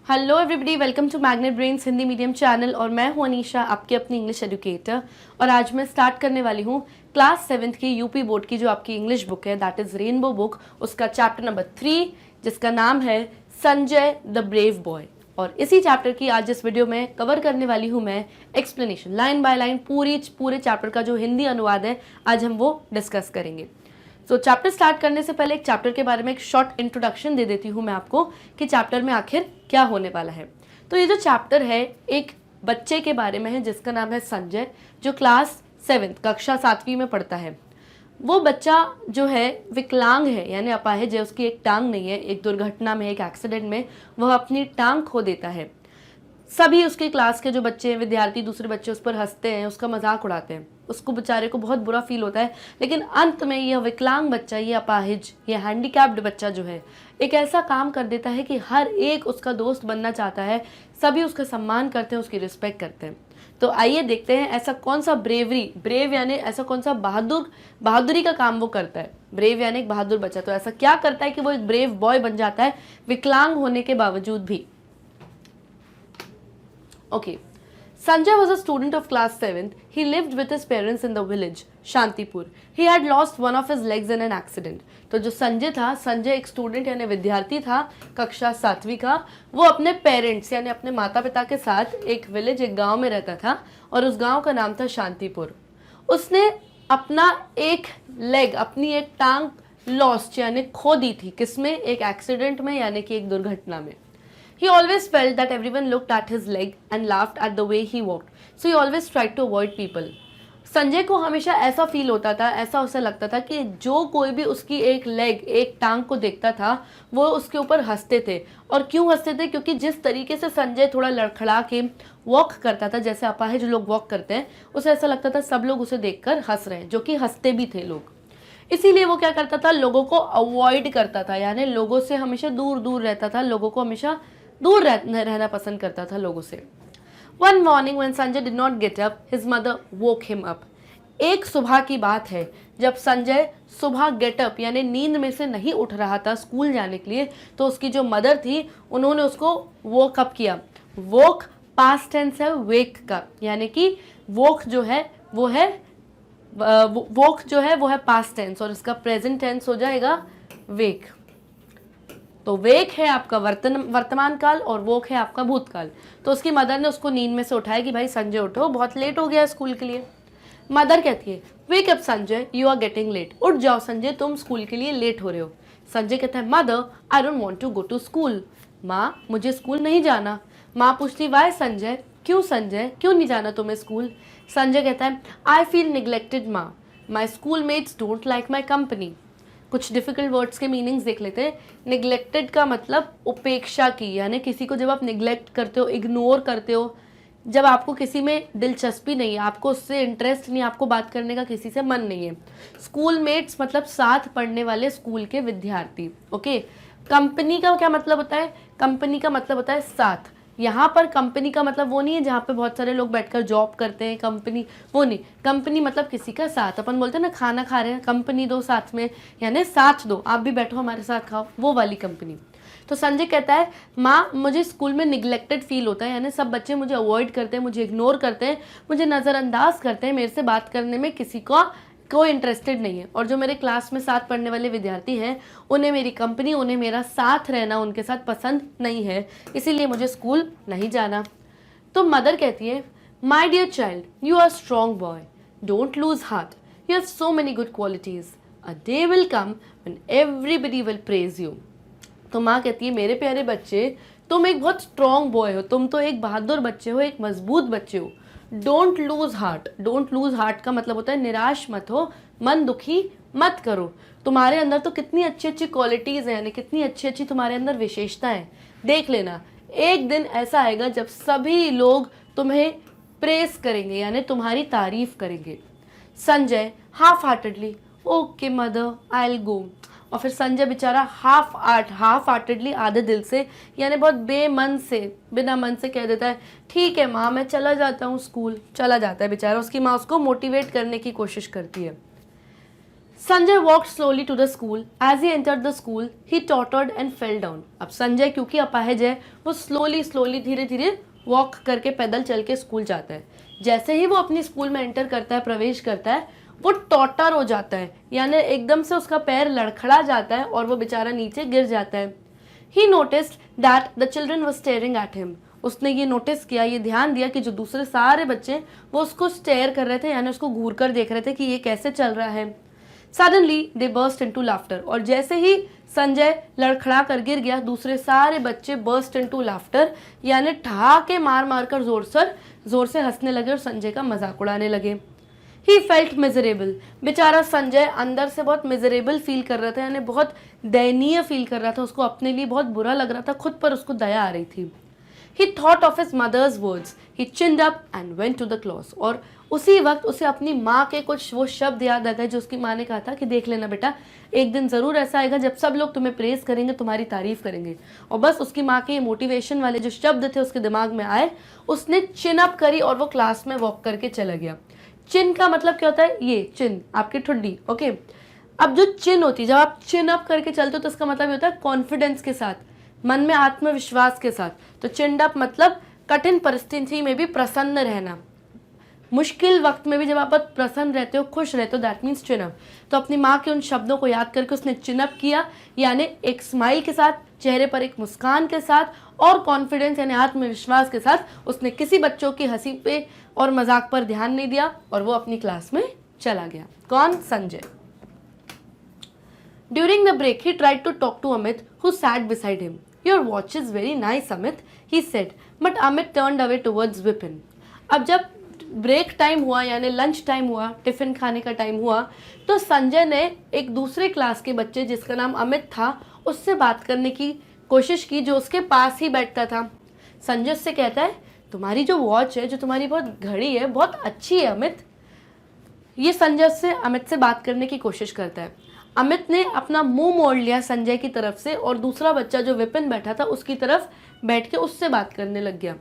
Hello everybody, welcome to Magnet Brains Hindi medium channel. और मैं हूं अनीशा, आपकी अपनी इंग्लिश एजुकेटर। और आज मैं स्टार्ट करने वाली हूं क्लास 7th की यूपी बोर्ड की जो आपकी इंग्लिश बुक है, दैट इज़ रेनबो बुक, उसका चैप्टर नंबर 3 जिसका नाम है संजय द ब्रेव बॉय। और इसी चैप्टर की आज इस वीडियो में कवर करने वाली हूँ मैं एक्सप्लेनेशन, लाइन बाय लाइन पूरे चैप्टर का जो हिंदी अनुवाद है आज हम वो डिस्कस करेंगे। तो चैप्टर स्टार्ट करने से पहले एक चैप्टर के बारे में एक शॉर्ट इंट्रोडक्शन दे देती हूँ मैं आपको कि चैप्टर में आखिर क्या होने वाला है। तो ये जो चैप्टर है एक बच्चे के बारे में है जिसका नाम है संजय, जो क्लास 7 कक्षा 7वीं में पढ़ता है। वो बच्चा जो है विकलांग है, यानी अपाहिज है, उसकी एक टांग नहीं है। एक दुर्घटना में, एक एक्सीडेंट में वह अपनी टांग खो देता है। सभी उसके क्लास के जो बच्चे हैं, विद्यार्थी, दूसरे बच्चे उस पर हंसते हैं, उसका मजाक उड़ाते हैं। उसको बेचारे को बहुत बुरा फील होता है। लेकिन अंत में यह विकलांग बच्चा, ये अपाहिज, ये हैंडीकैप्ड बच्चा जो है एक ऐसा काम कर देता है कि हर एक उसका दोस्त बनना चाहता है। सभी उसका सम्मान करते हैं, उसकी रिस्पेक्ट करते हैं। तो आइए देखते हैं ऐसा कौन सा ब्रेव यानी ऐसा कौन सा बहादुरी का काम वो करता है। ब्रेव यानी एक बहादुर बच्चा, तो ऐसा क्या करता है कि वो एक ब्रेव बॉय बन जाता है विकलांग होने के बावजूद भी। Okay. Sanjay was a student of class 7th. He lived with his parents in the village, Shantipur. He had lost one of his legs in an accident. तो जो संजय था, संजय एक स्टूडेंट यानी विद्यार्थी था कक्षा 7वीं का। वो अपने पेरेंट्स यानी अपने माता पिता के साथ एक विलेज, एक गांव में रहता था और उस गांव का नाम था शांतिपुर। उसने अपना एक लेग, अपनी एक टांग लॉस्ट यानी खो दी थी। किसमें? एक एक्सीडेंट में, यानी कि एक दुर्घटना में। He always felt that everyone looked at his leg and laughed at the way he walked. So he always tried to avoid people. Sanjay को हमेशा ऐसा फील होता था, ऐसा उसे लगता था कि जो कोई भी उसकी एक लेग, एक टांग को देखता था वो उसके ऊपर हंसते थे। और क्यों हंसते थे? क्योंकि जिस तरीके से संजय थोड़ा लड़खड़ा के वॉक करता था, जैसे अपाहिज लोग वॉक करते हैं, उसे ऐसा लगता था सब लोग उसे देखकर हंस रहे हैं, जो कि हंसते भी थे लोग। इसीलिए वो क्या करता था? लोगों को अवॉइड करता था, यानी लोगों से हमेशा दूर दूर रहता था, लोगों को हमेशा दूर रहना पसंद करता था लोगों से। One morning when Sanjay did not get up, his mother woke him up. एक सुबह की बात है जब संजय सुबह गेटअप यानी नींद में से नहीं उठ रहा था स्कूल जाने के लिए, तो उसकी जो मदर थी उन्होंने उसको वोक अप किया। वोक पास्ट टेंस है वेक का, यानी कि वोक जो है वो है वोक जो है वो है पास्ट टेंस और इसका प्रेजेंट टेंस हो जाएगा वेक। तो वेक है आपका वर्तमान काल और वोक है आपका भूतकाल। तो उसकी मदर ने उसको नींद में से उठाया कि भाई संजय उठो, बहुत लेट हो गया स्कूल के लिए। मदर कहती है wake up Sanjay, you are getting late. उठ जाओ संजय, तुम स्कूल के लिए लेट हो रहे हो। संजय कहता है mother I don't want to go to school. माँ, मुझे स्कूल नहीं जाना। माँ पूछती वाई संजय, क्यों संजय, क्यों नहीं जाना तुम्हें स्कूल? संजय कहता है आई फील निगलेक्टेड माँ, my school mates don't like my company. कुछ डिफिकल्ट वर्ड्स के मीनिंग्स देख लेते हैं। निगलेक्टेड का मतलब उपेक्षा की, यानी किसी को जब आप निगलेक्ट करते हो, इग्नोर करते हो, जब आपको किसी में दिलचस्पी नहीं है, आपको उससे इंटरेस्ट नहीं, आपको बात करने का किसी से मन नहीं है। स्कूल मेट्स मतलब साथ पढ़ने वाले स्कूल के विद्यार्थी। ओके, कंपनी का क्या मतलब होता है? कंपनी का मतलब होता है साथ। यहाँ पर कंपनी का मतलब वो नहीं है जहाँ पे बहुत सारे लोग बैठकर जॉब करते हैं, कंपनी वो नहीं। कंपनी मतलब किसी का साथ। अपन बोलते हैं ना खाना खा रहे हैं, कंपनी दो साथ में, यानी साथ दो, आप भी बैठो हमारे साथ खाओ, वो वाली कंपनी। तो संजय कहता है माँ, मुझे स्कूल में निगलेक्टेड फील होता है, यानी सब बच्चे मुझे अवॉइड करते हैं, मुझे इग्नोर करते हैं, मुझे नज़रअंदाज करते हैं, मेरे से बात करने में किसी को कोई इंटरेस्टेड नहीं है। और जो मेरे क्लास में साथ पढ़ने वाले विद्यार्थी हैं उन्हें मेरी कंपनी, उन्हें मेरा साथ रहना उनके साथ पसंद नहीं है, इसीलिए मुझे स्कूल नहीं जाना। तो मदर कहती है my dear child, you are strong boy, don't lose heart, you have so many good qualities, a day will come when everybody will praise you. तो माँ कहती है मेरे प्यारे बच्चे, तुम एक बहुत स्ट्रॉन्ग बॉय हो, तुम तो एक बहादुर बच्चे हो, एक मजबूत बच्चे हो। Don't lose heart, don't lose heart का मतलब होता है निराश मत हो, मन दुखी मत करो। तुम्हारे अंदर तो कितनी अच्छी अच्छी क्वालिटीज़ हैं, यानी कितनी अच्छी अच्छी तुम्हारे अंदर विशेषताएं। देख लेना, एक दिन ऐसा आएगा जब सभी लोग तुम्हें प्रेस करेंगे, यानी तुम्हारी तारीफ करेंगे। Sanjay half heartedly okay mother I will go. और फिर संजय बेचारा हाफ हार्टेडली, आधे दिल से, यानी बहुत बेमन से, बिना मन से कह देता है ठीक है माँ, मैं चला जाता हूँ स्कूल। चला जाता है बेचारा। उसकी माँ उसको मोटिवेट करने की कोशिश करती है। Sanjay walked slowly to the school. As he entered the school he tottered and fell down. अब संजय क्योंकि अपाहिज है वो स्लोली धीरे धीरे वॉक करके पैदल चल के स्कूल जाता है. जैसे ही वो अपनी स्कूल में एंटर करता है, प्रवेश करता है, वो टॉटर हो जाता है, यानी एकदम से उसका पैर लड़खड़ा जाता है और वो बेचारा नीचे गिर जाता है. ही noticed that the children were staring at him. उसने ये नोटिस किया, ये ध्यान दिया कि जो दूसरे सारे बच्चे वो उसको स्टेयर कर रहे थे, यानी उसको घूर कर देख रहे थे कि ये कैसे चल रहा है. Suddenly they burst into laughter. और जैसे ही संजय लड़खड़ा कर गिर गया, दूसरे सारे बच्चे बर्स्ट इनटू लाफ्टर, यानी ठहाके मार मार कर जोर से हंसने लगे और संजय का मजाक उड़ाने लगे. He felt miserable. बेचारा संजय अंदर से बहुत मिजरेबल फील कर रहा था, यानी बहुत दयनीय फील कर रहा था. उसको अपने लिए बहुत बुरा लग रहा था, खुद पर उसको दया आ रही थी. He thought of his mother's words. He chinned up and went to the class. और उसी वक्त उसे अपनी माँ के कुछ वो शब्द याद आ गए जो उसकी माँ ने कहा था कि देख लेना बेटा, एक दिन ज़रूर ऐसा आएगा जब सब लोग तुम्हें प्रेज करेंगे, तुम्हारी तारीफ करेंगे. और बस उसकी माँ के ये मोटिवेशन वाले जो शब्द थे उसके दिमाग में आए, उसने चिन अप करी और वो क्लास में वॉक करके चला गया. चिन का मतलब क्या होता है? ये चिन, आपकी ठुड्डी. ओके, अब जो चिन होती है, जब आप चिन अप करके चलते हो तो इसका मतलब होता है कॉन्फिडेंस के साथ, मन में आत्मविश्वास के साथ. तो चिन्ड अप मतलब कठिन परिस्थिति में भी प्रसन्न रहना, मुश्किल वक्त में भी जब आप प्रसन्न रहते हो, खुश रहते हो, दैट मीन्स चिन अप. तो अपनी माँ के उन शब्दों को याद करके उसने चिन अप किया, यानी एक स्माइल के साथ, चेहरे पर एक मुस्कान के साथ और कॉन्फिडेंस यानी आत्मविश्वास के साथ उसने किसी बच्चों की हंसी पे और मजाक पर ध्यान नहीं दिया और वो अपनी क्लास में चला गया. कौन? Sanjay. During the break, he tried to talk to Amit, who sat beside him. Your watch is very nice, Amit, he said. But Amit turned away towards Vipin. अब जब ब्रेक टाइम हुआ, यानी लंच टाइम हुआ, tiffin खाने का time हुआ, तो संजय ने एक दूसरे क्लास के बच्चे जिसका नाम अमित था उससे बात करने की कोशिश की, जो उसके पास ही बैठता था. संजय उससे कहता है, तुम्हारी जो वॉच है, जो तुम्हारी बहुत घड़ी है, बहुत अच्छी है अमित. ये संजय से अमित से बात करने की कोशिश करता है. अमित ने अपना मुंह मोड़ लिया संजय की तरफ से और दूसरा बच्चा जो विपिन बैठा था उसकी तरफ बैठ के उससे बात करने लग गया.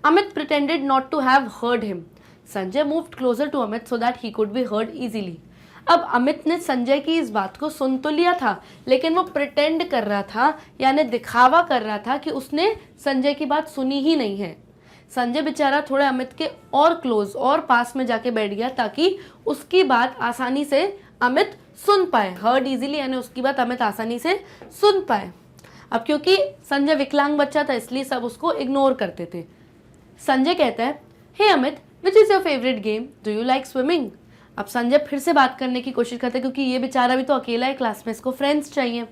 Amit pretended not to have heard him. Sanjay moved closer to Amit so that he could be heard easily. अब अमित ने संजय की इस बात को सुन तो लिया था, लेकिन वो प्रिटेंड कर रहा था, यानी दिखावा कर रहा था कि उसने संजय की बात सुनी ही नहीं है. संजय बेचारा थोड़े अमित के और क्लोज और पास में जाके बैठ गया ताकि उसकी बात आसानी से अमित सुन पाए. हर्ड इजीली यानी उसकी बात अमित आसानी से सुन पाए. अब क्योंकि संजय विकलांग बच्चा था इसलिए सब उसको इग्नोर करते थे. संजय कहता है, hey Amit, which is your favourite game? Do you like swimming? अब संजय फिर से बात करने की कोशिश करता है क्योंकि ये बेचारा भी तो अकेला है क्लास में, इसको फ्रेंड्स चाहिए.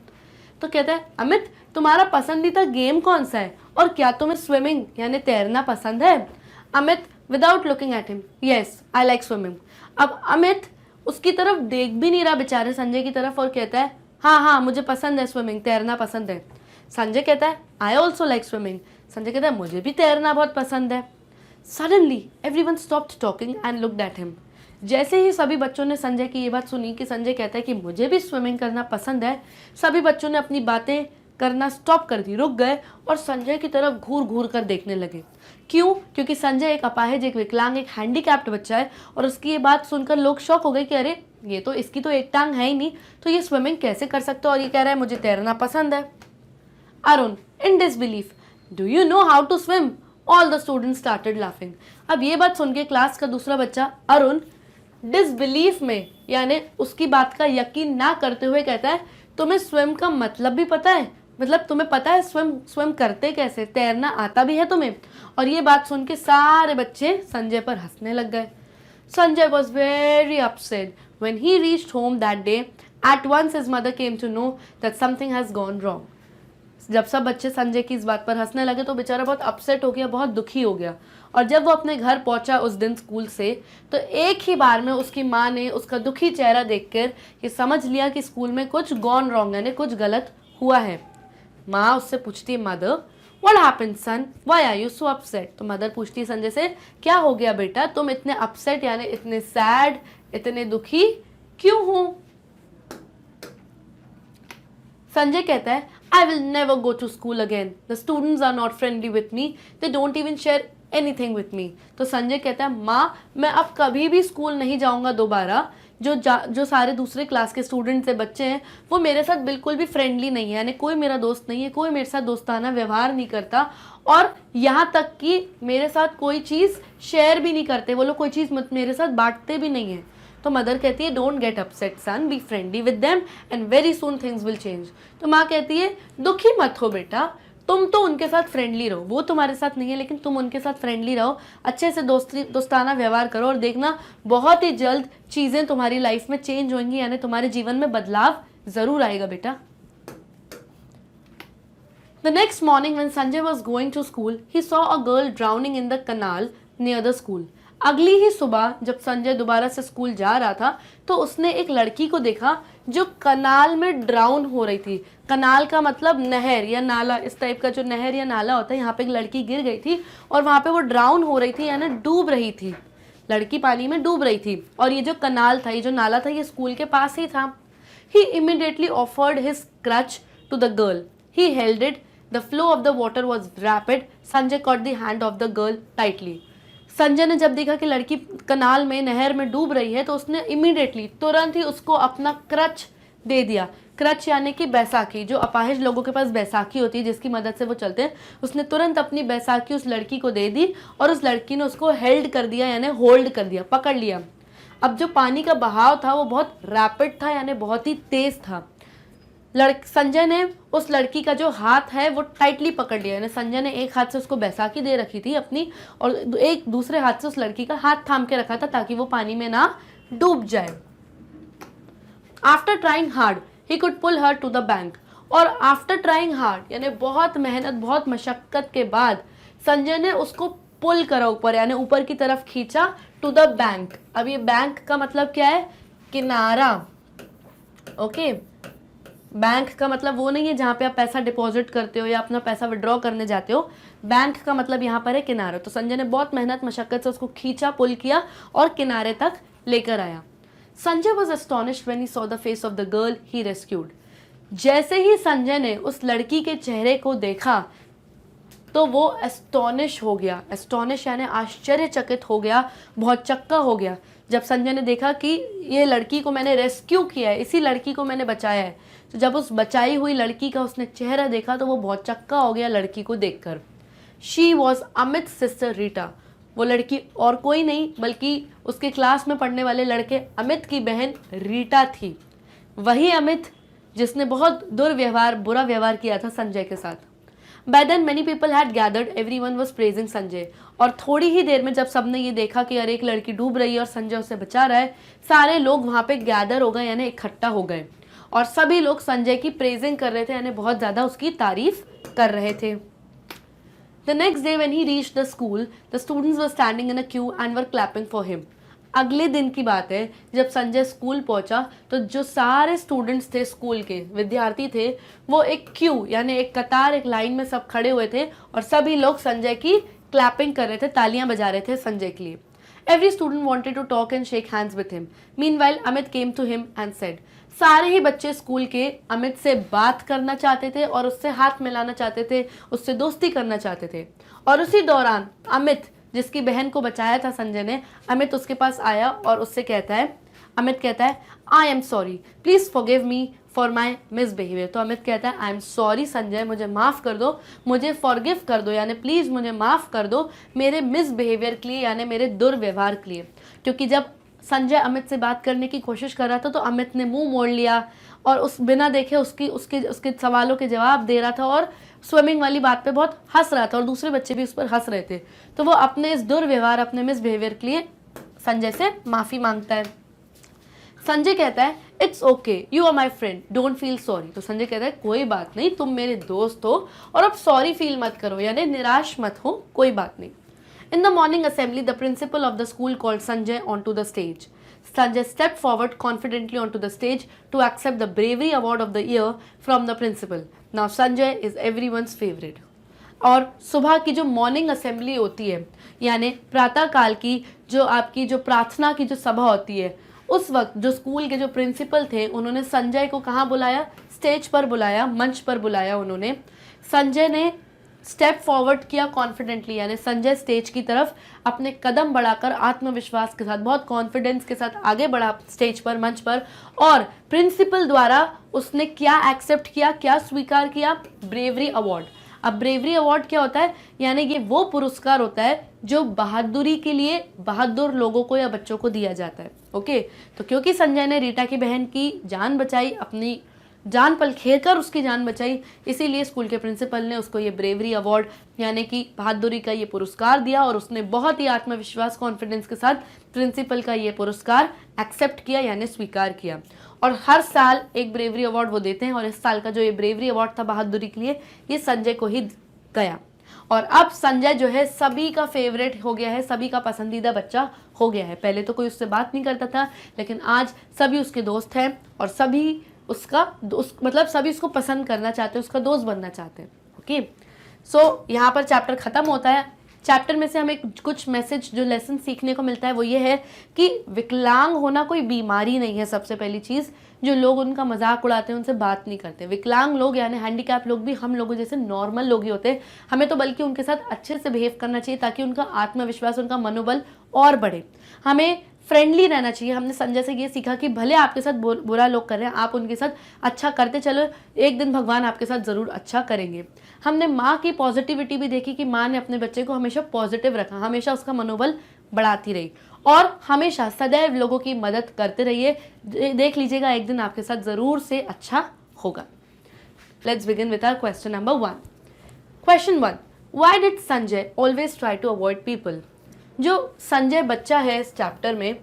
तो कहता है, अमित, तुम्हारा पसंदीदा गेम कौन सा है और क्या तुम्हें स्विमिंग यानी तैरना पसंद है? Amit without looking at him, yes I like swimming. अब अमित उसकी तरफ देख भी नहीं रहा बेचारे संजय की तरफ और कहता है, हाँ मुझे पसंद है स्विमिंग, तैरना पसंद है. संजय कहता है, I also like swimming. Sanjay कहता है, मुझे भी तैरना बहुत पसंद है. Suddenly everyone stopped talking and looked at him. जैसे ही सभी बच्चों ने संजय की ये बात सुनी कि संजय कहता है कि मुझे भी स्विमिंग करना पसंद है, सभी बच्चों ने अपनी बातें करना स्टॉप कर दी, रुक गए और संजय की तरफ घूर घूर कर देखने लगे. क्यों? क्योंकि संजय एक अपाहिज, एक विकलांग, एक हैंडीकैप्ड बच्चा है और उसकी ये बात सुनकर लोग शॉक हो गए कि अरे ये तो, इसकी तो एक टांग है ही नहीं, तो ये स्विमिंग कैसे कर सकता है और ये कह रहा है मुझे तैरना पसंद है. Arun in disbelief, do you know how to swim? All the students started laughing. अब ये बात सुन के क्लास का दूसरा बच्चा अरुण डिसबिलीफ में यानी उसकी बात का यकीन ना करते हुए कहता है, तुम्हें स्विम का मतलब भी पता है? मतलब तुम्हें पता है स्विम करते कैसे, तैरना आता भी है तुम्हें? और ये बात सुन के सारे बच्चे संजय पर हंसने लग गए. Sanjay was very upset when he reached home that day. At once his mother came to know that something has gone wrong. जब सब बच्चे संजय की इस बात पर हंसने लगे तो बेचारा बहुत अपसेट हो गया, बहुत दुखी हो गया. और जब वो अपने घर पहुंचा उस दिन स्कूल से, तो एक ही बार में उसकी माँ ने उसका दुखी चेहरा देखकर ये समझ लिया कि स्कूल में कुछ गॉन रॉन्ग यानी कुछ गलत हुआ है. माँ उससे पूछती है, mother what happened son, why are you so upset? तो मदर पूछती है संजय से, क्या हो गया बेटा, तुम इतने अपसेट यानी इतने सैड, इतने दुखी क्यों हो? संजय कहता है, I will never go to school again. The students are not friendly with me. They don't even share anything with me. तो संजय कहता है, माँ मैं अब कभी भी स्कूल नहीं जाऊंगा दोबारा जो सारे दूसरे क्लास के स्टूडेंट्स है, बच्चे हैं, वो मेरे साथ बिल्कुल भी फ्रेंडली नहीं है, यानी कोई मेरा दोस्त नहीं है, कोई मेरे साथ दोस्ताना व्यवहार नहीं करता, और यहाँ तक कि मेरे साथ कोई चीज़ शेयर भी नहीं करते, वो लोग कोई चीज़ मेरे साथ बांटते भी नहीं है। तो मदर कहती है don't get upset son, be friendly with them and very soon things will change. तो माँ कहती है दुखी मत हो बेटा, तुम तो उनके साथ फ्रेंडली रहो, वो तुम्हारे साथ नहीं है लेकिन तुम उनके साथ फ्रेंडली रहो, अच्छे से दोस्ताना व्यवहार करो, और देखना बहुत ही जल्द चीज़ें तुम्हारी लाइफ में चेंज होंगी, यानी तुम्हारे जीवन में बदलाव ज़रूर आएगा बेटा। The next morning when Sanjay was going to school, he saw a girl drowning in the canal near the school. अगली ही सुबह जब संजय दोबारा से स्कूल जा रहा था तो उसने एक लड़की को देखा जो कनाल में ड्राउन हो रही थी। कनाल का मतलब नहर या नाला, इस टाइप का जो नहर या नाला होता है, यहाँ पे एक लड़की गिर गई थी और वहाँ पे वो ड्राउन हो रही थी, यानी डूब रही थी, लड़की पानी में डूब रही थी। और ये जो कनाल था, ये जो नाला था, ये स्कूल के पास ही था। He immediately offered his crutch to the girl. He held it. The flow of the water was rapid. Sanjay caught the hand of the girl tightly. Sanjay ने जब देखा कि लड़की कनाल में, नहर में डूब रही है, तो उसने इमीडिएटली, तुरंत ही उसको अपना क्रच दे दिया। क्रच यानी कि बैसाखी, जो अपाहिज लोगों के पास बैसाखी होती है जिसकी मदद से वो चलते हैं, उसने तुरंत अपनी बैसाखी उस लड़की को दे दी और उस लड़की ने उसको हेल्ड कर दिया, यानी होल्ड कर दिया, पकड़ लिया। अब जो पानी का बहाव था वो बहुत रैपिड था, यानी बहुत ही तेज था। संजय ने उस लड़की का जो हाथ है वो टाइटली पकड़ लिया, यानी संजय ने एक हाथ से उसको बैसाखी दे रखी थी अपनी, और एक दूसरे हाथ से उस लड़की का हाथ थाम के रखा था ताकि वो पानी में ना डूब जाए। After trying hard he could pull her to the bank. और आफ्टर ट्राइंग हार्ड यानी बहुत मेहनत, बहुत मशक्कत के बाद संजय ने उसको पुल करा ऊपर, यानी ऊपर की तरफ खींचा, टू द बैंक। अब ये बैंक का मतलब क्या है? किनारा। ओके, बैंक का मतलब वो नहीं है जहाँ पे आप पैसा डिपॉजिट करते हो या अपना पैसा विड्रॉ करने जाते हो। बैंक का मतलब यहाँ पर है किनारा। तो संजय ने बहुत मेहनत मशक्कत से उसको खींचा, पुल किया और किनारे तक लेकर आया। Sanjay was astonished when he saw the face of the girl he rescued. जैसे ही संजय ने उस लड़की के चेहरे को देखा तो वो एस्टोनिश हो गया। एस्टोनिश यानी आश्चर्यचकित हो गया, बहुत चक्का हो गया जब संजय ने देखा कि ये लड़की को मैंने रेस्क्यू किया है, इसी लड़की को मैंने बचाया है। तो जब उस बचाई हुई लड़की का उसने चेहरा देखा तो वो बहुत चक्का हो गया लड़की को देखकर। She was Amit sister Rita. वो लड़की और कोई नहीं बल्कि उसके क्लास में पढ़ने वाले लड़के अमित की बहन रीटा थी। वही अमित जिसने बहुत दुर्व्यवहार, बुरा व्यवहार किया था संजय के साथ। By then many people had gathered, everyone was praising Sanjay. और थोड़ी ही देर में जब सबने ये देखा कि अरे एक लड़की डूब रही है और संजय उसे बचा रहा है, सारे लोग वहाँ पे गैदर हो गए, यानी इकट्ठा हो गए और सभी लोग संजय की प्रेजिंग कर रहे थे, यानी बहुत ज़्यादा उसकी तारीफ कर रहे थे। The next day when he reached the school, the students were standing in a queue and were clapping for him. अगले दिन की बात है, जब संजय स्कूल पहुंचा तो जो सारे स्टूडेंट्स थे, स्कूल के विद्यार्थी थे, वो एक क्यू यानी एक कतार, एक लाइन में सब खड़े हुए थे और सभी लोग संजय की क्लैपिंग कर रहे थे, तालियां बजा रहे थे संजय के लिए। Every student wanted to talk and shake hands with him. Meanwhile Amit came to him and said. सारे ही बच्चे स्कूल के अमित से बात करना चाहते थे और उससे हाथ मिलाना चाहते थे, उससे दोस्ती करना चाहते थे। और उसी दौरान अमित, जिसकी बहन को बचाया था संजय ने, अमित उसके पास आया और उससे कहता है, अमित कहता है I am sorry, please forgive me for my misbehaviour. तो अमित कहता है आई एम सॉरी संजय, मुझे माफ़ कर दो, मुझे फॉरगिव कर दो, यानी प्लीज़ मुझे माफ़ कर दो मेरे मिसबिहेवियर के लिए, यानी मेरे दुर्व्यवहार के लिए। क्योंकि जब संजय अमित से बात करने की कोशिश कर रहा था तो अमित ने मुंह मोड़ लिया और उस बिना देखे उसके सवालों के जवाब दे रहा था और स्विमिंग वाली बात पे बहुत हंस रहा था और दूसरे बच्चे भी उस पर हंस रहे थे। तो वो अपने इस दुर्व्यवहार, अपने मिसबिहेवियर के लिए संजय से माफ़ी मांगता है। संजय कहता है it's okay, you are my friend, don't feel sorry. तो संजय कहता है कोई बात नहीं, तुम मेरे दोस्त हो और अब सॉरी फील मत करो, यानी निराश मत हो, कोई बात नहीं। In the morning assembly, the principal of the school called Sanjay onto the stage. Sanjay stepped forward confidently onto the stage to accept the Bravery Award of the Year from the principal. Now Sanjay is everyone's favorite. और सुबह की जो morning assembly होती है, यानी प्रातःकाल की जो आपकी जो प्रार्थना की जो सभा होती है, उस वक्त जो स्कूल के जो प्रिंसिपल थे उन्होंने संजय को कहाँ बुलाया? स्टेज पर बुलाया, मंच पर बुलाया उन्होंने। संजय ने स्टेप फॉरवर्ड किया कॉन्फिडेंटली, यानी संजय स्टेज की तरफ अपने कदम बढ़ाकर आत्मविश्वास के साथ, बहुत कॉन्फिडेंस के साथ आगे बढ़ा स्टेज पर, मंच पर, और प्रिंसिपल द्वारा उसने क्या एक्सेप्ट किया, क्या स्वीकार किया? Bravery award. अब ब्रेवरी अवार्ड क्या होता है? यानी ये वो पुरस्कार होता है जो बहादुरी के लिए बहादुर लोगों को या बच्चों को दिया जाता है। ओके, तो क्योंकि संजय ने रीटा की बहन की जान बचाई, अपनी जान पल खेलकर उसकी जान बचाई, इसीलिए स्कूल के प्रिंसिपल ने उसको ये ब्रेवरी अवार्ड यानी कि बहादुरी का ये पुरस्कार दिया, और उसने बहुत ही आत्मविश्वास, कॉन्फिडेंस के साथ प्रिंसिपल का ये पुरस्कार एक्सेप्ट किया यानी स्वीकार किया। और हर साल एक ब्रेवरी अवार्ड वो देते हैं, और इस साल का जो ये ब्रेवरी अवार्ड था बहादुरी के लिए, ये संजय को ही गया। और अब संजय जो है सभी का फेवरेट हो गया है, सभी का पसंदीदा बच्चा हो गया है। पहले तो कोई उससे बात नहीं करता था, लेकिन आज सभी उसके दोस्त हैं और सभी मतलब सभी उसको पसंद करना चाहते हैं, उसका दोस्त बनना चाहते हैं। ओके, सो यहाँ पर चैप्टर खत्म होता है। चैप्टर में से हमें कुछ मैसेज, जो लेसन सीखने को मिलता है वो ये है कि विकलांग होना कोई बीमारी नहीं है। सबसे पहली चीज़, जो लोग उनका मजाक उड़ाते हैं उनसे बात नहीं करते। विकलांग लोग यानी हैंडीकैप लोग भी हम लोगों जैसे नॉर्मल लोग ही होते हैं। हमें तो बल्कि उनके साथ अच्छे से बिहेव करना चाहिए ताकि उनका आत्मविश्वास, उनका मनोबल और बढ़े। हमें फ्रेंडली रहना चाहिए। हमने संजय से ये सीखा कि भले आपके साथ बुरा लोग कर रहे हैं, आप उनके साथ अच्छा करते चलो, एक दिन भगवान आपके साथ ज़रूर अच्छा करेंगे। हमने माँ की पॉजिटिविटी भी देखी कि माँ ने अपने बच्चे को हमेशा पॉजिटिव रखा, हमेशा उसका मनोबल बढ़ाती रही, और हमेशा सदैव लोगों की मदद करते रहिए। देख लीजिएगा एक दिन आपके साथ ज़रूर से अच्छा होगा। Let's begin with our question number 1। Question 1, why did Sanjay always try to avoid people? जो संजय बच्चा है इस चैप्टर में,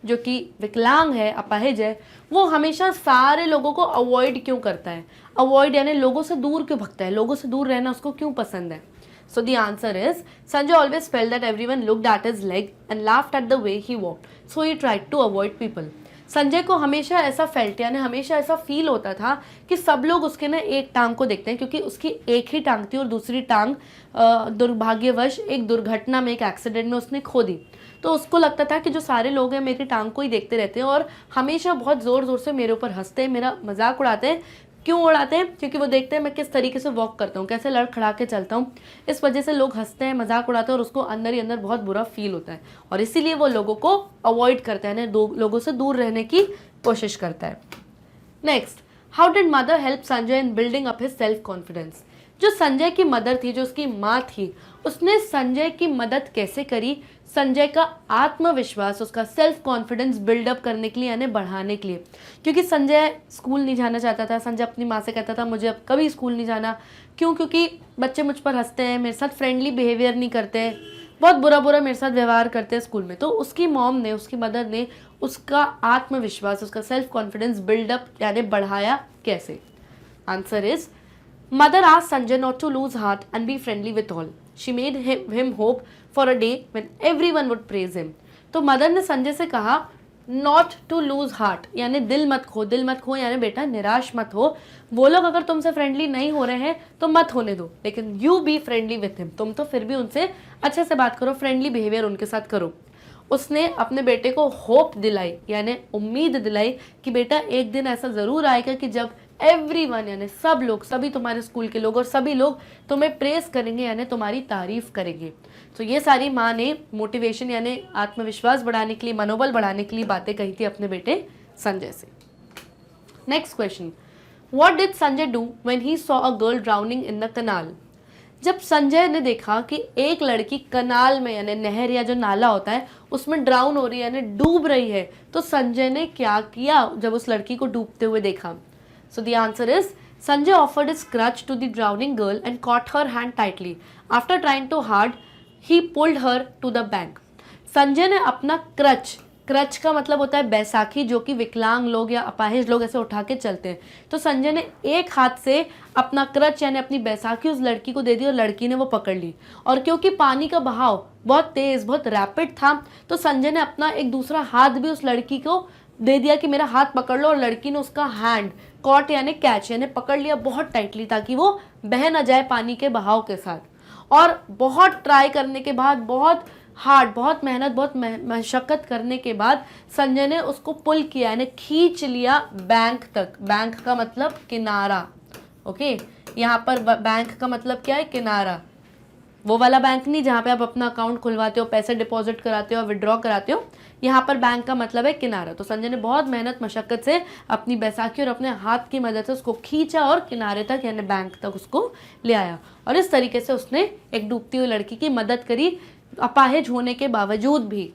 जो कि विकलांग है, अपाहिज है, वो हमेशा सारे लोगों को अवॉइड क्यों करता है? अवॉइड यानी लोगों से दूर क्यों भगता है? लोगों से दूर रहना उसको क्यों पसंद है? So the answer is, Sanjay always felt that everyone looked at his leg and laughed at the way he walked, so he tried to avoid people. Sanjay को हमेशा ऐसा फेल्ट यानी हमेशा ऐसा फील होता था कि सब लोग उसके ना एक टांग को देखते हैं, क्योंकि उसकी एक ही टांग थी और दूसरी टांग दुर्भाग्यवश एक दुर्घटना में, एक एक्सीडेंट में उसने खो दी। तो उसको लगता था कि जो सारे लोग हैं मेरी टांग को ही देखते रहते हैं और हमेशा बहुत ज़ोर ज़ोर से मेरे ऊपर हंसते हैं, मेरा मजाक उड़ाते हैं। क्यों उड़ाते हैं? क्योंकि वो देखते हैं मैं किस तरीके से वॉक करता हूँ, कैसे लड़खड़ा के चलता हूँ। इस वजह से लोग हंसते हैं, मजाक उड़ाते हैं, और उसको अंदर ही अंदर बहुत बुरा फील होता है, और इसीलिए वो लोगों को अवॉइड करता है, लोगों से दूर रहने की कोशिश करता है। Next, how did mother help Sanjay in building up his self confidence? जो संजय की मदर थी, जो उसकी माँ थी, उसने संजय की मदद कैसे करी संजय का आत्मविश्वास, उसका सेल्फ कॉन्फिडेंस बिल्डअप करने के लिए यानी बढ़ाने के लिए? क्योंकि संजय स्कूल नहीं जाना चाहता था। संजय अपनी माँ से कहता था मुझे अब कभी स्कूल नहीं जाना। क्यों? क्योंकि बच्चे मुझ पर हंसते हैं, मेरे साथ फ्रेंडली बिहेवियर नहीं करते, बहुत बुरा बुरा मेरे साथ व्यवहार करते हैं स्कूल में। तो उसकी मॉम ने, उसकी मदर ने उसका आत्मविश्वास, उसका सेल्फ कॉन्फिडेंस बिल्डअप यानी बढ़ाया कैसे? Answer is, mother asked Sanjay not to lose heart and be friendly with all. She made him hope for a day when everyone would praise him. तो मदर ने संजय से कहा नॉट टू लूज हार्ट यानी दिल मत खो। दिल मत खो यानी बेटा निराश मत हो। वो लोग अगर तुमसे फ्रेंडली नहीं हो रहे हैं तो मत होने दो, लेकिन you be friendly with him. तुम तो फिर भी उनसे अच्छे से बात करो, फ्रेंडली बिहेवियर उनके साथ करो। उसने अपने बेटे को होप दिलाई यानी उम्मीद दिलाई कि बेटा एक दिन ऐसा ज़रूर आएगा कि जब एवरीवन यानी सब लोग, सभी तुम्हारे स्कूल के लोग और सभी लोग तुम्हें प्रेस करेंगे यानी तुम्हारी तारीफ करेंगे। तो ये सारी माँ ने मोटिवेशन यानी आत्मविश्वास बढ़ाने के लिए, मनोबल बढ़ाने के लिए बातें कही थी अपने बेटे संजय से। Next question, what did Sanjay do when he saw a girl drowning in the कनाल? जब संजय ने देखा कि एक लड़की कनाल में यानी नहर या जो नाला होता है उसमें ड्राउन हो रही है यानी डूब रही है, तो संजय ने क्या किया जब उस लड़की को डूबते हुए देखा? So the answer is, Sanjay offered his crutch to the drowning girl and caught her hand tightly. After trying too hard, he pulled her to the bank. Sanjay ने अपना क्रच का मतलब होता है बैसाखी, जो कि विकलांग लोग या अपाहिज लोग ऐसे उठा के चलते हैं। तो संजय ने एक हाथ से अपना क्रच यानी अपनी बैसाखी उस लड़की को दे दी और लड़की ने वो पकड़ ली। और क्योंकि पानी का बहाव बहुत तेज, बहुत रैपिड था, तो संजय ने अपना एक दूसरा हाथ भी उस लड़की को दे दिया कि मेरा हाथ पकड़ लो, और लड़की ने उसका हैंड कॉट यानी कैच यानी पकड़ लिया बहुत टाइटली ताकि वो बह ना जाए पानी के बहाव के साथ। और बहुत ट्राई करने के बाद, बहुत हार्ड, बहुत मेहनत, बहुत मशक्कत करने के बाद संजय ने उसको पुल किया यानी खींच लिया बैंक तक। बैंक का मतलब किनारा, ओके, यहाँ पर बैंक का मतलब क्या है, किनारा। वो वाला बैंक नहीं जहाँ पे आप अपना अकाउंट खुलवाते हो, पैसे डिपॉजिट कराते हो, विड्रॉ कराते हो। यहाँ पर बैंक का मतलब है किनारा। तो संजय ने बहुत मेहनत मशक्कत से अपनी बैसाखी और अपने हाथ की मदद से उसको खींचा और किनारे तक यानी बैंक तक उसको ले आया, और इस तरीके से उसने एक डूबती हुई लड़की की मदद करी अपाहिज होने के बावजूद भी।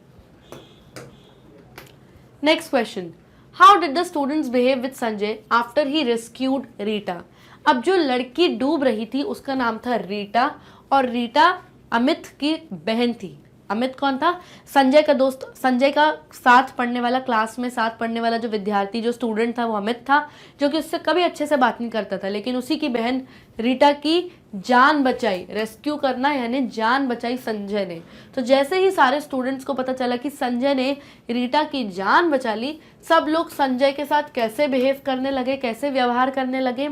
Next question, how did the students behave with Sanjay after he rescued Rita. अब जो लड़की डूब रही थी उसका नाम था रीटा, और रीटा अमित की बहन थी। अमित कौन था, संजय का दोस्त, संजय का साथ पढ़ने वाला, क्लास में साथ पढ़ने वाला जो विद्यार्थी, जो स्टूडेंट था वो अमित था, जो कि उससे कभी अच्छे से बात नहीं करता था। लेकिन उसी की बहन रीटा की जान बचाई, रेस्क्यू करना यानी जान बचाई संजय ने। तो जैसे ही सारे स्टूडेंट्स को पता चला कि संजय ने रीटा की जान बचा ली, सब लोग संजय के साथ कैसे बिहेव करने लगे, कैसे व्यवहार करने लगे।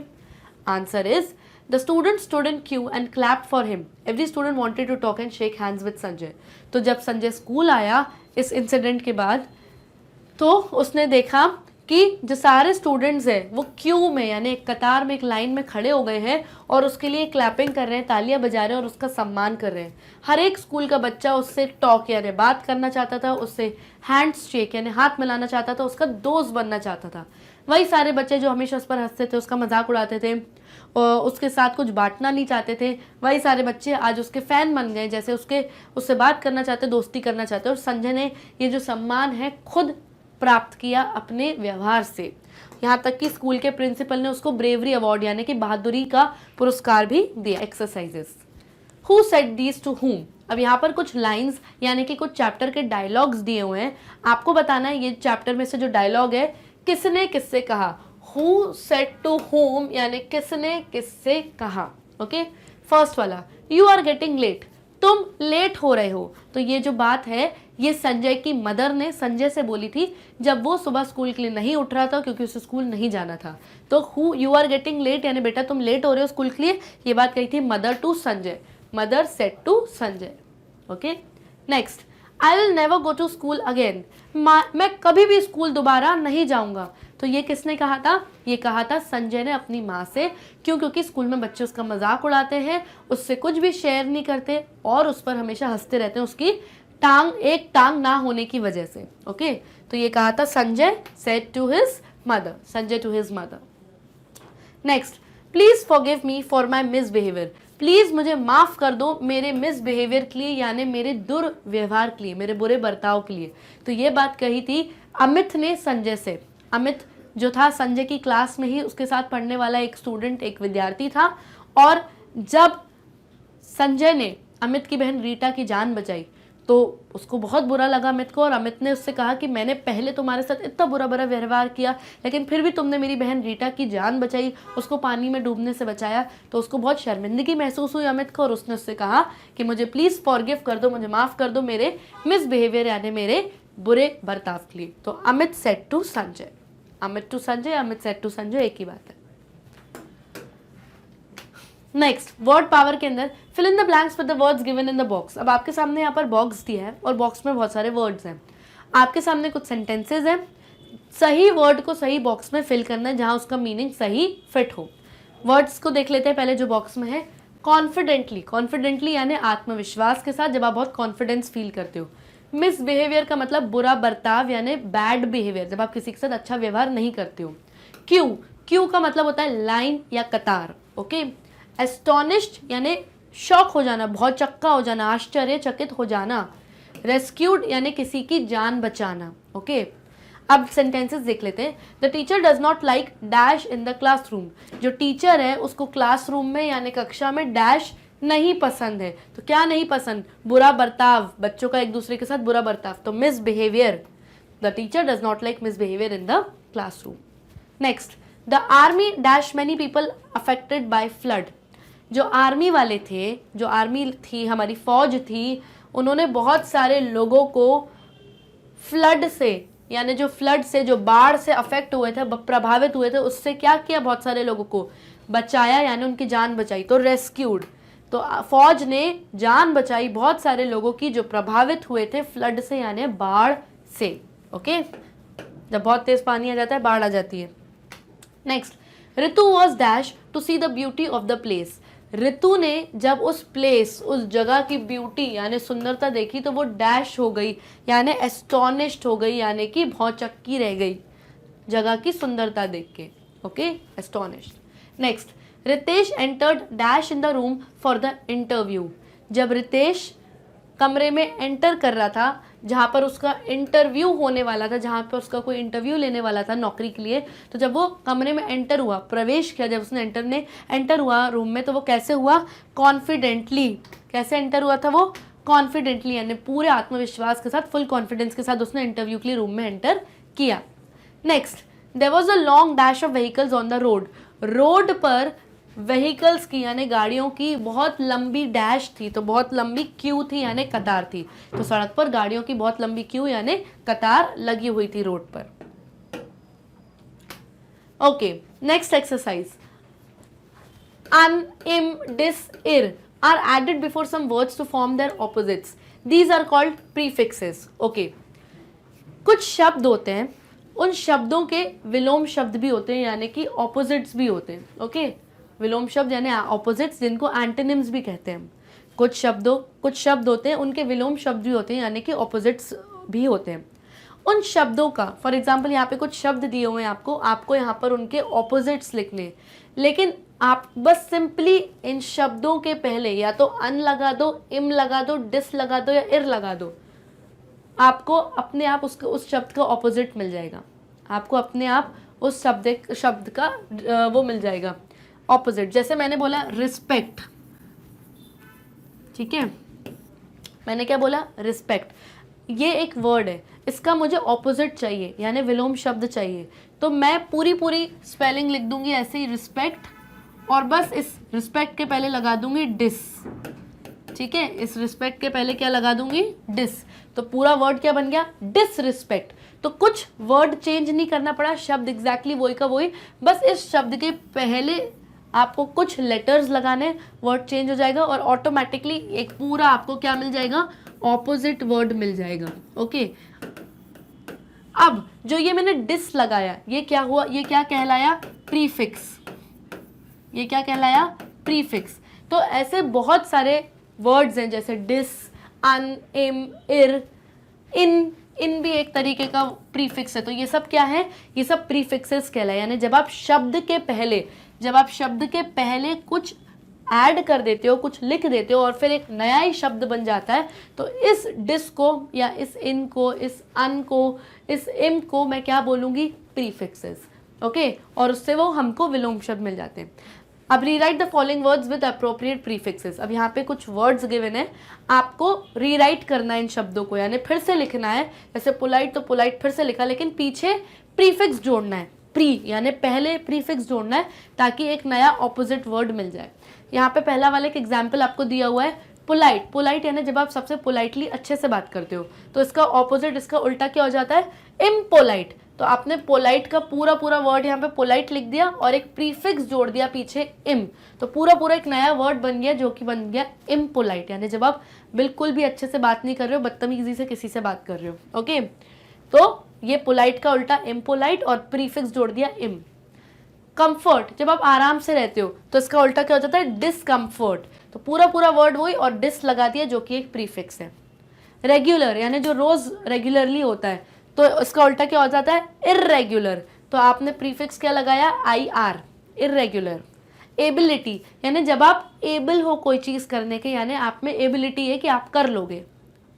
Answer is The students stood in queue and clapped for him. Every student wanted to talk and shake hands with Sanjay. तो जब संजय स्कूल आया इस इंसिडेंट के बाद, तो उसने देखा कि जो सारे स्टूडेंट्स हैं वो क्यू में यानी एक कतार में, एक लाइन में खड़े हो गए हैं और उसके लिए क्लैपिंग कर रहे हैं, तालियां बजा रहे हैं और उसका सम्मान कर रहे हैं। हर एक स्कूल का बच्चा उससे टॉक यानी बात करना चाहता था, उससे हैंड्स शेक यानी हाथ मिलाना चाहता था, उसका दोस्त बनना चाहता था। वही सारे बच्चे जो हमेशा उस पर हंसते थे, उसका मजाक उड़ाते थे और उसके साथ कुछ बांटना नहीं चाहते थे, वही सारे बच्चे आज उसके फैन बन गए, जैसे उससे बात करना चाहते, दोस्ती करना चाहते। और संजय ने ये जो सम्मान है खुद प्राप्त किया अपने व्यवहार से। यहाँ तक कि स्कूल के प्रिंसिपल ने उसको ब्रेवरी अवार्ड यानी कि बहादुरी का पुरस्कार भी दिया। Exercises, who said these two whom। अब यहाँ पर कुछ लाइंस यानी कि कुछ चैप्टर के डायलॉग्स दिए हुए हैं, आपको बताना है ये चैप्टर में से जो डायलॉग है किसने किससे कहा। हु सेड टू whom यानी किसने किससे कहा। ओके, फर्स्ट वाला, यू आर गेटिंग लेट, तुम लेट हो रहे हो। तो ये जो बात है ये संजय की मदर ने संजय से बोली थी जब वो सुबह स्कूल के लिए नहीं उठ रहा था क्योंकि उसे स्कूल नहीं जाना था। तो who you are getting late यानी बेटा तुम लेट हो रहे हो स्कूल के लिए, ये बात कही थी mother to Sanjay, mother said to Sanjay. Okay, next, I will never go to school again, मैं कभी भी स्कूल दोबारा नहीं जाऊंगा। तो ये किसने कहा था, ये कहा था संजय ने अपनी माँ से। क्यों, क्योंकि स्कूल में बच्चे उसका मजाक उड़ाते हैं, उससे कुछ भी शेयर नहीं करते और उस पर हमेशा हंसते रहते हैं उसकी एक टांग ना होने की वजह से। ओके, तो ये कहा था Sanjay said to his mother, Sanjay to his mother. Next, please forgive me for my misbehaviour, please मुझे माफ कर दो मेरे मिसबिहेवियर के लिए यानी मेरे दुर्व्यवहार के लिए, मेरे बुरे बर्ताव के लिए। तो ये बात कही थी अमित ने संजय से। अमित जो था संजय की क्लास में ही उसके साथ पढ़ने वाला एक स्टूडेंट, एक विद्यार्थी था। और जब संजय ने अमित की बहन रीटा की जान बचाई तो उसको बहुत बुरा लगा अमित को, और अमित ने उससे कहा कि मैंने पहले तुम्हारे साथ इतना बुरा व्यवहार किया लेकिन फिर भी तुमने मेरी बहन रीटा की जान बचाई, उसको पानी में डूबने से बचाया। तो उसको बहुत शर्मिंदगी महसूस हुई अमित को, और उसने उससे कहा कि मुझे प्लीज़ फॉरगिव कर दो, मुझे माफ़ कर दो मेरे मिसबिहेवियर यानी मेरे बुरे बर्ताव के लिए। तो Amit said to Sanjay, Amit to Sanjay, Amit said to Sanjay, एक ही बात है। नेक्स्ट, वर्ड पावर के अंदर fill in the blanks with the words given in the box. अब आपके सामने यहाँ पर बॉक्स दिया है और बॉक्स में बहुत सारे वर्ड्स हैं, आपके सामने कुछ सेंटेंसेज हैं, सही वर्ड को सही बॉक्स में फिल करना है जहाँ उसका मीनिंग सही फिट हो। वर्ड्स को देख लेते हैं पहले जो बॉक्स में है। कॉन्फिडेंटली, कॉन्फिडेंटली यानी आत्मविश्वास के साथ, जब आप बहुत कॉन्फिडेंस फील करते हो। मिसबिहेवियर का मतलब बुरा बर्ताव यानी बैड बिहेवियर, जब आप किसी के साथ अच्छा व्यवहार नहीं करते हो। क्यू, क्यू का मतलब होता है लाइन या कतार। ओके, एस्टोनिश्ड यानी शॉक हो जाना, बहुत चक्का हो जाना, आश्चर्यचकित हो जाना। रेस्क्यूड यानी किसी की जान बचाना। ओके, अब सेंटेंसेस देख लेते हैं। The teacher does not like dash in the classroom, जो टीचर है उसको क्लासरूम में यानी कक्षा में डैश नहीं पसंद है। तो क्या नहीं पसंद, बुरा बर्ताव, बच्चों का एक दूसरे के साथ बुरा बर्ताव। तो misbehaviour, the teacher does not like misbehaviour in the classroom. Next, the army dash many people affected by flood, जो आर्मी वाले थे, जो आर्मी थी हमारी फौज थी, उन्होंने बहुत सारे लोगों को फ्लड से यानी जो फ्लड से, जो बाढ़ से अफेक्ट हुए थे, प्रभावित हुए थे, उससे क्या किया, बहुत सारे लोगों को बचाया यानी उनकी जान बचाई। तो रेस्क्यूड, तो फौज ने जान बचाई बहुत सारे लोगों की जो प्रभावित हुए थे फ्लड से यानी बाढ़ से। ओके, जब बहुत तेज पानी आ जाता है बाढ़ आ जाती है। Next, Ritu was dash to see the beauty of the place. Ritu ने जब उस प्लेस, उस जगह की ब्यूटी यानी सुंदरता देखी तो वो डैश हो गई, यानी एस्टोनिश्ड हो गई, यानी कि भौचक्की रह गई जगह की सुंदरता देख के। Okay, astonished. Next, Ritesh entered dash in the room for the interview. जब रितेश कमरे में एंटर कर रहा था जहाँ पर उसका इंटरव्यू होने वाला था, जहाँ पर उसका कोई इंटरव्यू लेने वाला था नौकरी के लिए, तो जब वो कमरे में एंटर हुआ, प्रवेश किया, जब उसने एंटर हुआ रूम में, तो वो कैसे हुआ? कॉन्फिडेंटली। कैसे एंटर हुआ था वो? कॉन्फिडेंटली, यानी पूरे आत्मविश्वास के साथ, फुल कॉन्फिडेंस के साथ उसने इंटरव्यू के लिए रूम में एंटर किया। Next, there was a long dash of vehicles on the road. Road पर व्हीकल्स की यानी गाड़ियों की बहुत लंबी डैश थी, तो बहुत लंबी क्यू थी यानी कतार थी। तो सड़क पर गाड़ियों की बहुत लंबी क्यू यानी कतार लगी हुई थी रोड पर। Okay, next exercise, un, im, dis, ir are added before some words to form their opposites. These are called prefixes. Okay, कुछ शब्द होते हैं, उन शब्दों के विलोम शब्द भी होते हैं यानी कि ऑपोजिट्स भी होते हैं। ओके, विलोम शब्द यानी ऑपोजिट्स, जिनको एंटोनिम्स भी कहते हैं हम। कुछ शब्द होते हैं, उनके विलोम शब्द भी होते हैं यानी कि ऑपोजिट्स भी होते हैं। उन शब्दों का, फॉर एग्जाम्पल यहाँ पे कुछ शब्द दिए हुए हैं आपको यहाँ पर उनके ऑपोजिट्स लिखने, लेकिन आप बस सिंपली इन शब्दों के पहले या तो अन लगा दो, इम लगा दो, डिस लगा दो या इर लगा दो, आपको अपने आप उस शब्द का ऑपोजिट मिल जाएगा। आपको अपने आप उस शब्द का वो मिल जाएगा ऑपोजिट। जैसे मैंने बोला रिस्पेक्ट, ठीक है, मैंने क्या बोला? रिस्पेक्ट। ये एक वर्ड है, इसका मुझे ऑपोजिट चाहिए यानी विलोम शब्द चाहिए, तो मैं पूरी स्पेलिंग लिख दूंगी ऐसे ही, रिस्पेक्ट, और बस इस रिस्पेक्ट के पहले लगा दूंगी डिस। ठीक है, इस रिस्पेक्ट के पहले क्या लगा दूंगी? डिस। तो पूरा वर्ड क्या बन गया? डिसरिस्पेक्ट। तो कुछ वर्ड चेंज नहीं करना पड़ा, शब्द एग्जैक्टली वही का वही, बस इस शब्द के पहले आपको कुछ लेटर्स लगाने, वर्ड चेंज हो जाएगा और ऑटोमेटिकली एक पूरा आपको क्या मिल जाएगा? ऑपोजिट वर्ड मिल जाएगा। ओके, अब जो ये मैंने डिस लगाया, ये क्या हुआ? ये क्या कहलाया? प्रीफिक्स। ये क्या कहलाया? प्रीफिक्स। तो ऐसे बहुत सारे वर्ड्स हैं जैसे डिस, अन, इम, इर, इन भी एक तरीके का प्रीफिक्स है। तो ये सब क्या है? ये सब प्रीफिक्सेस कहलाए, यानी जब आप शब्द के पहले कुछ ऐड कर देते हो, कुछ लिख देते हो और फिर एक नया ही शब्द बन जाता है, तो इस डिस को या इस इन को, इस अन को, इस इम को मैं क्या बोलूँगी? प्रीफिक्सेस। ओके, और उससे वो हमको विलोम शब्द मिल जाते हैं। अब rewrite the following words with appropriate prefixes. अब यहाँ पे कुछ वर्ड्स गिवन है, आपको रीराइट करना है इन शब्दों को, यानी फिर से लिखना है। जैसे पोलाइट, तो पोलाइट फिर से लिखा, लेकिन पीछे प्रीफिक्स जोड़ना है, प्री यानी पहले प्रीफिक्स जोड़ना है ताकि एक नया ऑपोजिट वर्ड मिल जाए। यहाँ पे पहला वाला एक एग्जाम्पल आपको दिया हुआ है, पोलाइट। पोलाइट यानी जब आप सबसे पोलाइटली अच्छे से बात करते हो, तो इसका ऑपोजिट, इसका उल्टा क्या हो जाता है? इम्पोलाइट। तो आपने पोलाइट का पूरा वर्ड यहाँ पे पोलाइट लिख दिया और एक प्रीफिक्स जोड़ दिया पीछे इम, तो पूरा एक नया वर्ड बन गया जो कि बन गया इम्पोलाइट, यानी जब आप बिल्कुल भी अच्छे से बात नहीं कर रहे हो, बदतमीजी से किसी से बात कर रहे हो। ओके, तो ये पोलाइट का उल्टा इम्पोलाइट और प्रीफिक्स जोड़ दिया इम। कंफर्ट, जब आप आराम से रहते हो तो इसका उल्टा क्या हो जाता है? डिसकम्फर्ट। तो पूरा वर्ड वही और डिस लगा दिया जो कि एक प्रीफिक्स है। रेगुलर यानी जो रोज रेगुलरली होता है, तो इसका उल्टा क्या हो जाता है? इर्रेगुलर। तो आपने प्रीफिक्स क्या लगाया? IR, irregular. एबिलिटी यानी जब आप एबल हो कोई चीज़ करने के, यानी आप में एबिलिटी है कि आप कर लोगे,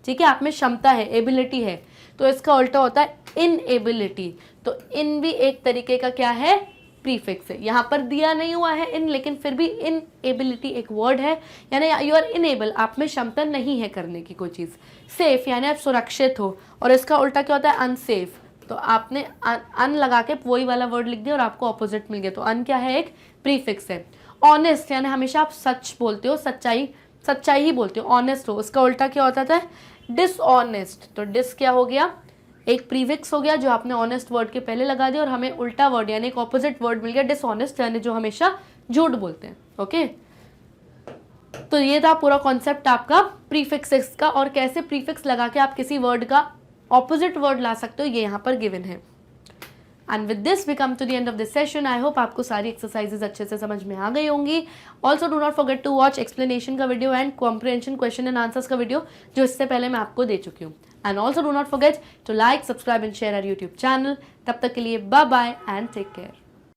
ठीक है, आप में क्षमता है, एबिलिटी है, तो इसका उल्टा होता है इनएबिलिटी। तो इन भी एक तरीके का क्या है? प्रीफिक्स है। यहाँ पर दिया नहीं हुआ है इन, लेकिन फिर भी इनएबिलिटी एक वर्ड है, यानी यू आर इनेबल, आप में क्षमता नहीं है करने की कोई चीज़। सेफ यानी आप सुरक्षित हो, और इसका उल्टा क्या होता है? अनसेफ। तो आपने अन लगा के वही वाला वर्ड लिख दिया और आपको ऑपोजिट मिल गया, तो अन क्या है? एक प्रीफिक्स है। ऑनेस्ट यानी हमेशा आप सच बोलते हो, सच्चाई ही बोलते हो, ऑनेस्ट हो, उसका उल्टा क्या होता है? डिसऑनेस्ट। तो डिस क्या हो गया? एक प्रीफिक्स हो गया जो आपने ऑनेस्ट वर्ड के पहले लगा दिया और हमें उल्टा वर्ड यानी एक ऑपोजिट वर्ड मिल गया डिसऑनेस्ट, यानी जो हमेशा झूठ बोलते हैं। ओके, तो ये था पूरा कॉन्सेप्ट आपका प्रीफिक्सेस का, और कैसे प्रीफिक्स लगा के आप किसी वर्ड का ऑपोजिट वर्ड ला सकते हो, ये यहाँ पर गिवन है। And with this we come to the end of this session. I hope आपको सारी एक्सरसाइजेज अच्छे से समझ में आ गई होंगी। Also do not forget to watch explanation का video and comprehension question and answers का वीडियो जो इससे पहले मैं आपको दे चुकी हूँ। And also do not forget to like, subscribe and share our YouTube channel. तब तक के लिए bye bye and take care.